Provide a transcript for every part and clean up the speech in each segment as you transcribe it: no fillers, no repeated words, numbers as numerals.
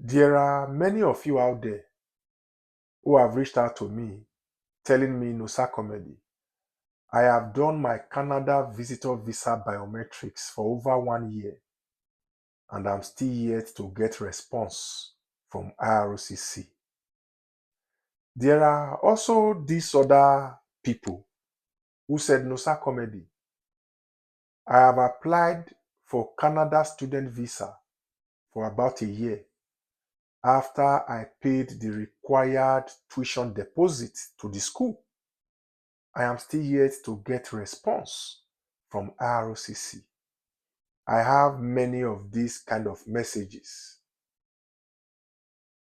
There are many of you out there who have reached out to me telling me, Nusa Comedy, I have done my Canada visitor visa biometrics for over 1 year and I'm still yet to get response from IRCC. There are also these other people who said, Nusa Comedy, I have applied for Canada student visa for about a year after I paid the required tuition deposit to the school. I am still yet to get response from ROCC. I have many of these kind of messages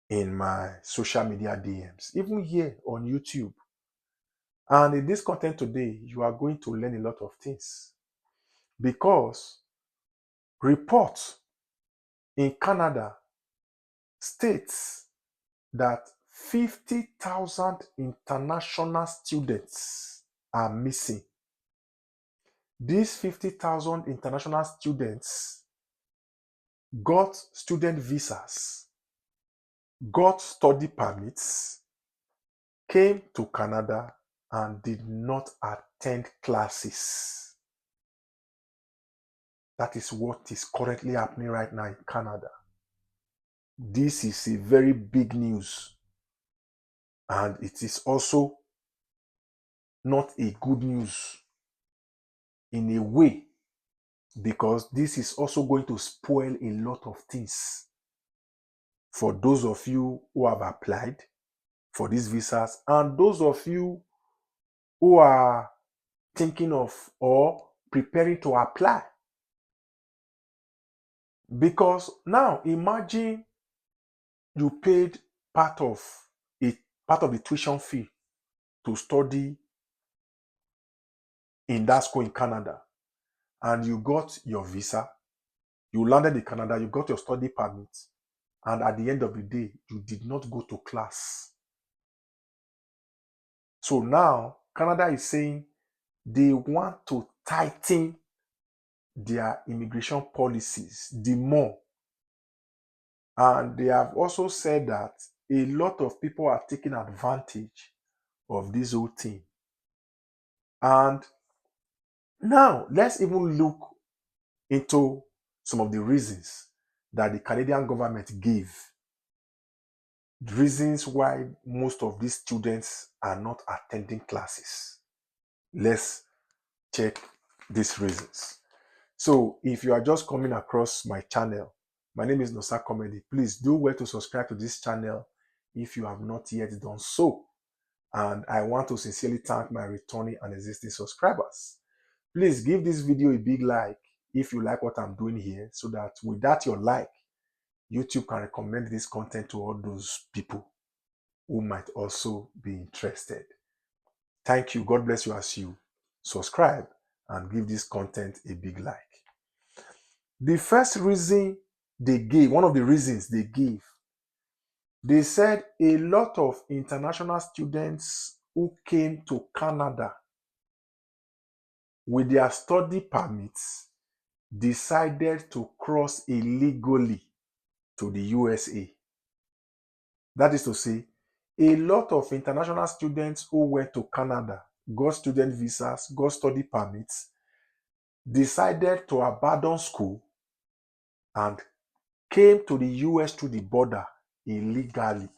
in my social media DMs, even here on YouTube. And in this content today, you are going to learn a lot of things because reports in Canada states that 50,000 international students are missing. These 50,000 international students got student visas, got study permits, came to Canada and did not attend classes. That is what is currently happening right now in Canada. This is a very big news, and it is also not a good news in a way, because this is also going to spoil a lot of things for those of you who have applied for these visas and those of you who are thinking of or preparing to apply. Because now imagine you paid part of the tuition fee to study in that school in Canada, and you got your visa, you landed in Canada, you got your study permit, and at the end of the day, you did not go to class. So now Canada is saying they want to tighten their immigration policies the more. And they have also said that a lot of people are taking advantage of this whole thing. And now let's even look into some of the reasons that the Canadian government gave. The reasons why most of these students are not attending classes. Let's check these reasons. So if you are just coming across my channel, my name is Nusa Comedy. Please do well to subscribe to this channel if you have not yet done so. And I want to sincerely thank my returning and existing subscribers. Please give this video a big like if you like what I'm doing here, so that with that your like, YouTube can recommend this content to all those people who might also be interested. Thank you. God bless you as you subscribe and give this content a big like. The first reason they gave, one of the reasons they gave, they said a lot of international students who came to Canada with their study permits decided to cross illegally to the USA. That is to say, a lot of international students who went to Canada, got student visas, got study permits, decided to abandon school and came to the US through the border illegally.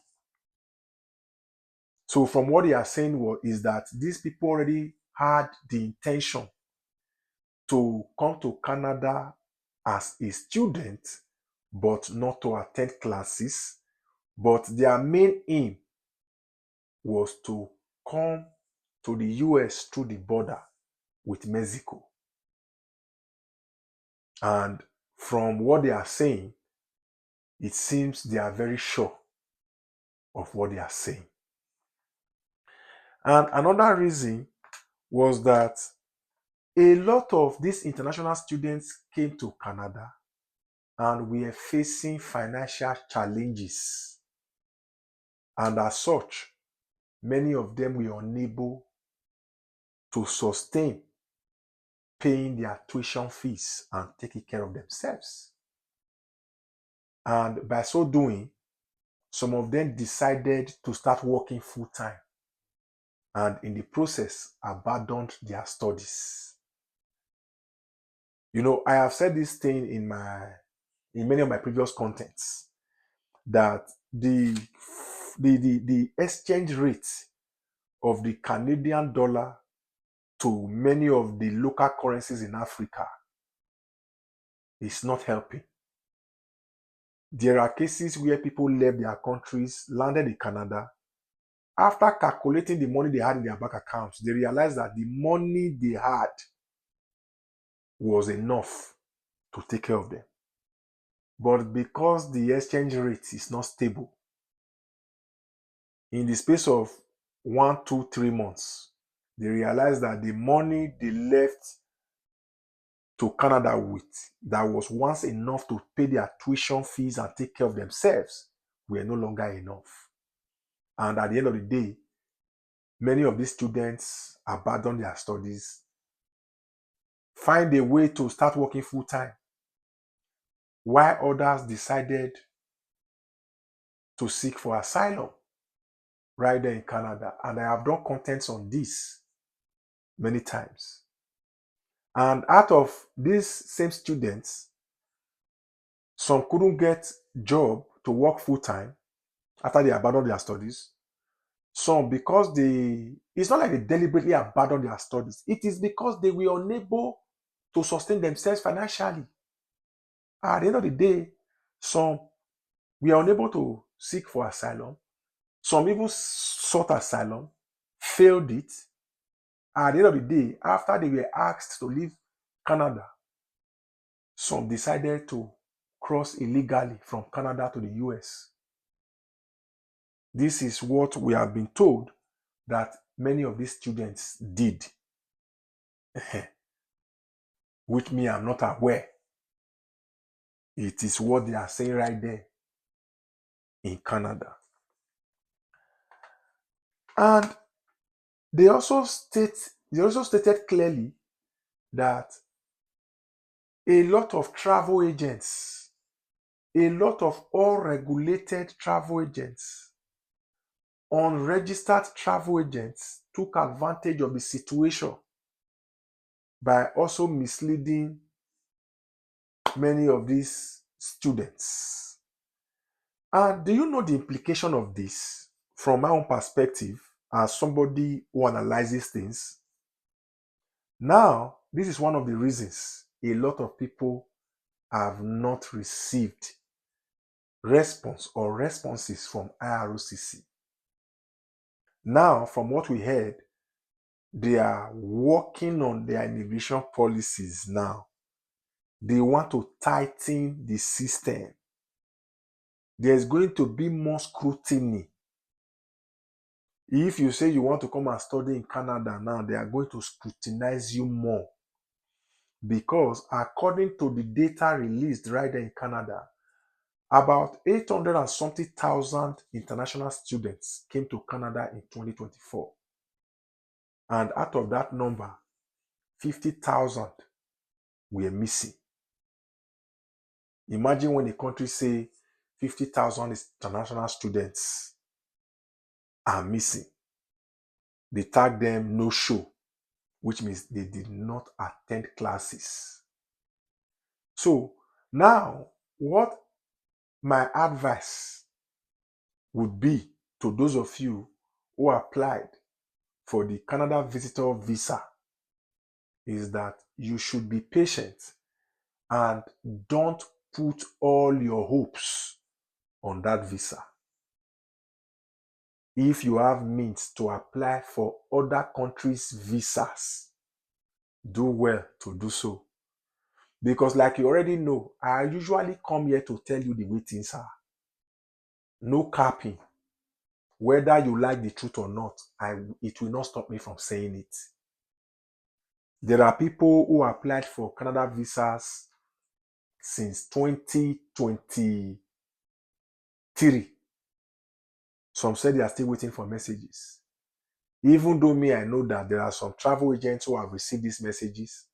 So from what they are saying is that these people already had the intention to come to Canada as a student, but not to attend classes. But their main aim was to come to the US through the border with Mexico. And from what they are saying, it seems they are very sure of what they are saying. And another reason was that a lot of these international students came to Canada and were facing financial challenges. And as such, many of them were unable to sustain paying their tuition fees and taking care of themselves. And by so doing, some of them decided to start working full time and in the process abandoned their studies. I have said this thing in many of my previous contents that the exchange rate of the Canadian dollar to many of the local currencies in Africa is not helping. There are cases where people left their countries, landed in Canada. After calculating the money they had in their bank accounts, they realized that the money they had was enough to take care of them. But because the exchange rate is not stable, in the space of 1, 2, 3 months, they realized that the money they left to Canada with, that was once enough to pay their tuition fees and take care of themselves, were no longer enough. And at the end of the day, many of these students abandon their studies, find a way to start working full time, while others decided to seek for asylum right there in Canada. And I have done contents on this many times. And out of these same students, some couldn't get job to work full time after they abandoned their studies. Some because it's not like they deliberately abandoned their studies. It is because they were unable to sustain themselves financially. At the end of the day, some were unable to seek for asylum. Some even sought asylum, failed it. At the end of the day, after they were asked to leave Canada, some decided to cross illegally from Canada to the US. This is what we have been told that many of these students did, which me, I'm not aware. It is what they are saying right there in Canada. And they also stated clearly that a lot of travel agents, a lot of unregulated travel agents, unregistered travel agents took advantage of the situation by also misleading many of these students. And do you know the implication of this from my own perspective as somebody who analyzes things? Now, this is one of the reasons a lot of people have not received response or responses from IROCC. Now, from what we heard, they are working on their immigration policies now. They want to tighten the system. There's going to be more scrutiny. If you say you want to come and study in Canada now, they are going to scrutinize you more. Because according to the data released right there in Canada, about 800 and something thousand international students came to Canada in 2024. And out of that number, 50,000 were missing. Imagine when a country say 50,000 international students are missing. They tag them no show, which means they did not attend classes. So now, what my advice would be to those of you who applied for the Canada visitor visa is that you should be patient and don't put all your hopes on that visa. If you have means to apply for other countries' visas, do well to do so. Because like you already know, I usually come here to tell you the way things are. No capping. Whether you like the truth or not, it will not stop me from saying it. There are people who applied for Canada visas since 2023. Some said they are still waiting for messages. Even though I know that there are some travel agents who have received these messages,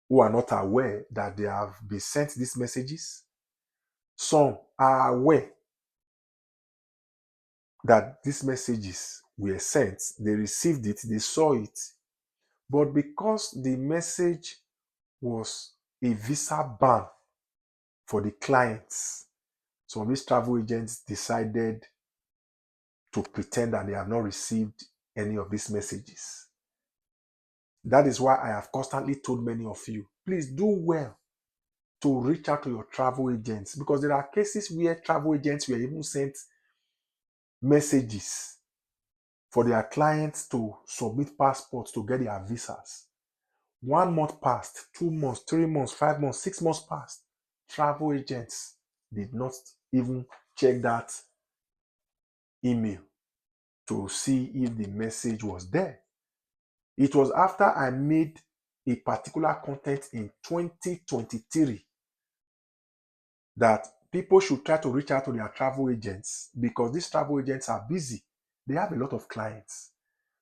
who are not aware that they have been sent these messages. Some are aware that these messages were sent. They received it, they saw it. But because the message was a visa ban for the clients, some of these travel agents decided to pretend that they have not received any of these messages. That is why I have constantly told many of you, please do well to reach out to your travel agents, because there are cases where travel agents were even sent messages for their clients to submit passports to get their visas. 1 month passed, 2 months, 3 months, 5 months, 6 months passed. Travel agents did not even check that email to see if the message was there. It was after I made a particular content in 2023 that people should try to reach out to their travel agents, because these travel agents are busy. They have a lot of clients.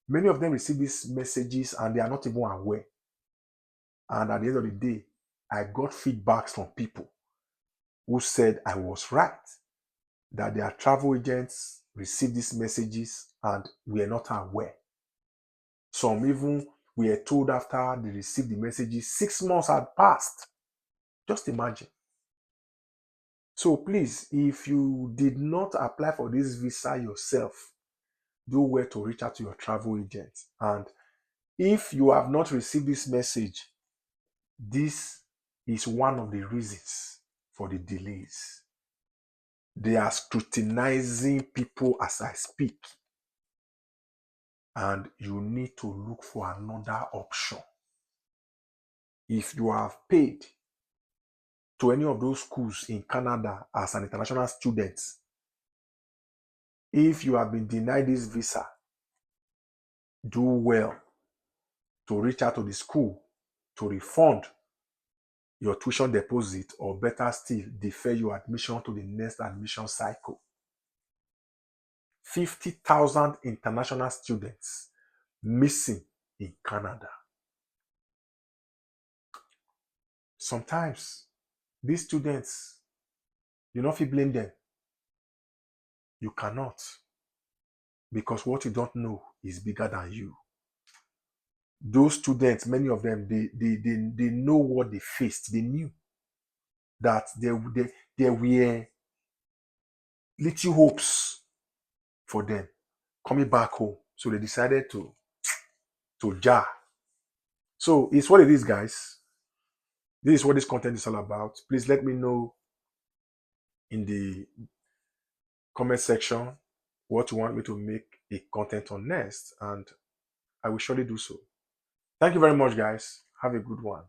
Many of them receive these messages and they are not even aware. And at the end of the day, I got feedbacks from people who said I was right, that their travel agents received these messages and were not aware. Some even were told after they received the messages, 6 months had passed. Just imagine. So please, if you did not apply for this visa yourself, do well to reach out to your travel agent. And if you have not received this message, this is one of the reasons for the delays. They are scrutinizing people as I speak, and you need to look for another option. If you have paid to any of those schools in Canada as an international student, if you have been denied this visa, do well to reach out to the school to refund your tuition deposit, or better still, defer your admission to the next admission cycle. 50,000 international students missing in Canada. Sometimes these students, you don't feel blame them. You cannot, because what you don't know is bigger than you. Those students, many of them, they know what they faced. They knew that there were little hopes for them coming back home. So they decided to jar. So it's what it is, guys. This is what this content is all about. Please let me know in the comment section what you want me to make a content on next, and I will surely do so. Thank you very much, guys. Have a good one.